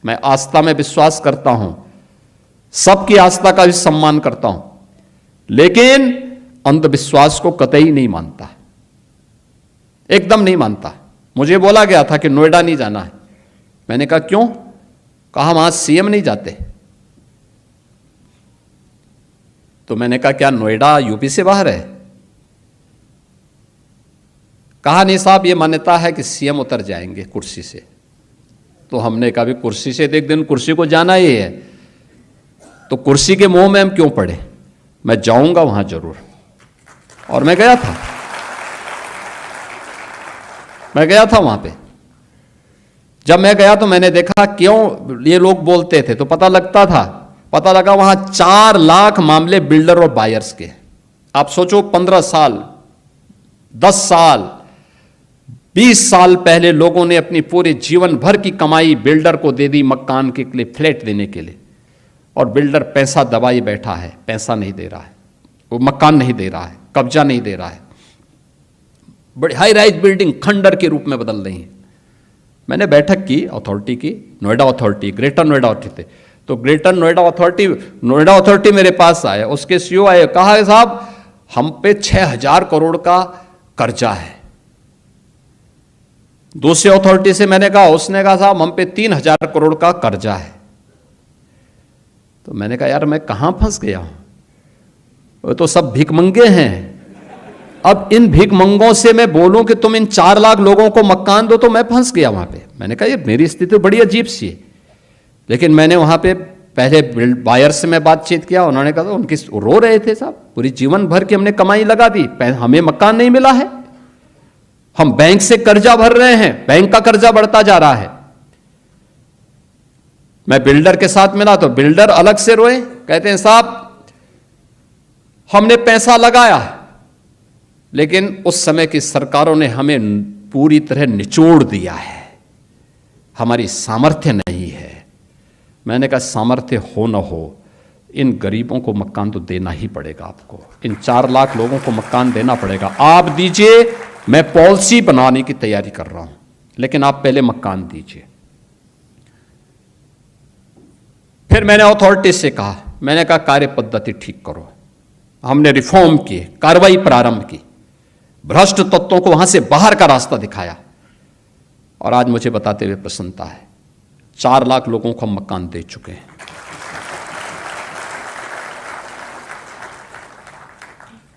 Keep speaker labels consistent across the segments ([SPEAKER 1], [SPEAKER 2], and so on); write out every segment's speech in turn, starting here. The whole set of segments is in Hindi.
[SPEAKER 1] मैं आस्था में विश्वास करता हूं, सबकी आस्था का भी सम्मान करता हूं, लेकिन अंधविश्वास को कतई नहीं मानता, एकदम नहीं मानता। मुझे बोला गया था कि नोएडा नहीं जाना है। मैंने कहा क्यों? कहा वहां सीएम नहीं जाते। तो मैंने कहा क्या नोएडा यूपी से बाहर है? कहा नहीं साहब, ये मान्यता है कि सीएम उतर जाएंगे कुर्सी से। तो हमने कहा भी कुर्सी से तो एक दिन कुर्सी को जाना ही है, तो कुर्सी के मोह में हम क्यों पड़े? मैं जाऊंगा वहां जरूर। और मैं गया था वहां पे। जब मैं गया तो मैंने देखा क्यों ये लोग बोलते थे, तो पता लगा वहां 4 लाख मामले बिल्डर और बायर्स के। आप सोचो 15 साल, 10 साल, 20 साल पहले लोगों ने अपनी पूरे जीवन भर की कमाई बिल्डर को दे दी मकान के लिए, फ्लैट देने के लिए, और बिल्डर पैसा दबाई बैठा है, पैसा नहीं दे रहा है, वो मकान नहीं दे रहा है, कब्जा नहीं दे रहा है, बड़ी हाई राइज बिल्डिंग खंडर के रूप में बदल रही है। मैंने बैठक की अथॉरिटी की, Noida authority, greater Noida authority, तो ग्रेटर नोएडा अथॉरिटी मेरे पास आया, उसके सीईओ आए, कहा साहब हम पे 6000 करोड़ का कर्जा है। दूसरी अथॉरिटी से मैंने कहा, उसने कहा साहब हम पे 3000 करोड़ का कर्जा है। तो मैंने कहा यार मैं कहां फंस गया हूं, वो तो सब भिखमंगे हैं। अब इन भिखमंगों से मैं बोलूं कि तुम इन 4 लाख लोगों को मकान दो, तो मैं फंस गया वहां पे। मैंने कहा ये मेरी स्थिति बड़ी अजीब सी है। लेकिन मैंने वहां पे पहले बायर से मैं बातचीत किया, उन्होंने कहा उनकी रो रहे थे साहब, पूरी जीवन भर की हमने कमाई लगा दी, हमें मकान नहीं मिला है, हम बैंक से कर्जा भर रहे हैं, बैंक का कर्जा बढ़ता जा रहा है। मैं बिल्डर के साथ मिला तो बिल्डर अलग से रोए, कहते हैं साहब हमने पैसा लगाया, लेकिन उस समय की सरकारों ने हमें पूरी तरह निचोड़ दिया है, हमारी सामर्थ्य नहीं है। मैंने कहा सामर्थ्य हो न हो, इन गरीबों को मकान तो देना ही पड़ेगा आपको, इन 4 लाख लोगों को मकान देना पड़ेगा। आप दीजिए, मैं पॉलिसी बनाने की तैयारी कर रहा हूं, लेकिन आप पहले मकान दीजिए। फिर मैंने अथॉरिटी से कहा, मैंने कहा कार्य पद्धति ठीक करो। हमने रिफॉर्म किए, कार्रवाई प्रारंभ की, भ्रष्ट तत्वों को वहां से बाहर का रास्ता दिखाया, और आज मुझे बताते हुए प्रसन्नता है 4 लाख लोगों को हम मकान दे चुके हैं।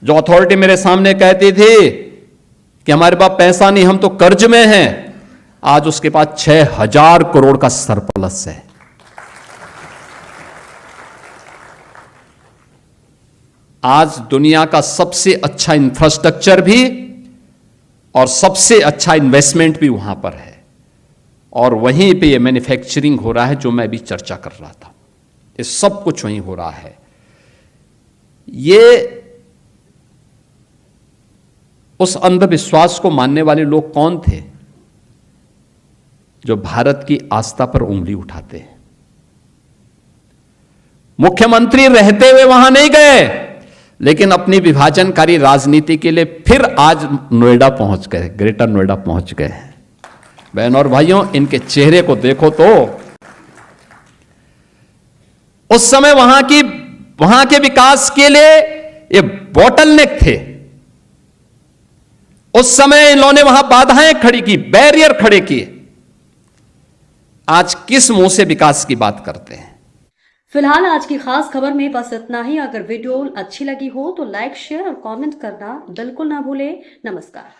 [SPEAKER 1] जो अथॉरिटी मेरे सामने कहती थी कि हमारे पास पैसा नहीं, हम तो कर्ज में हैं, आज उसके पास 6000 करोड़ का सरप्लस है। आज दुनिया का सबसे अच्छा इंफ्रास्ट्रक्चर भी और सबसे अच्छा इन्वेस्टमेंट भी वहां पर है, और वहीं पे ये मैन्युफैक्चरिंग हो रहा है जो मैं अभी चर्चा कर रहा था, ये सब कुछ वहीं हो रहा है। ये उस अंधविश्वास को मानने वाले लोग कौन थे जो भारत की आस्था पर उंगली उठाते हैं? मुख्यमंत्री रहते हुए वहां नहीं गए, लेकिन अपनी विभाजनकारी राजनीति के लिए फिर आज नोएडा पहुंच गए, ग्रेटर नोएडा पहुंच गए। बहन और भाइयों, इनके चेहरे को देखो तो उस समय वहां के विकास के लिए ये बॉटलनेक थे। उस समय इन्होंने वहां बाधाएं खड़ी की, बैरियर खड़े किए। आज किस मुंह से विकास की बात करते हैं?
[SPEAKER 2] फिलहाल आज की खास खबर में बस इतना ही। अगर वीडियो अच्छी लगी हो तो लाइक, शेयर और कमेंट करना बिल्कुल ना भूलें। नमस्कार।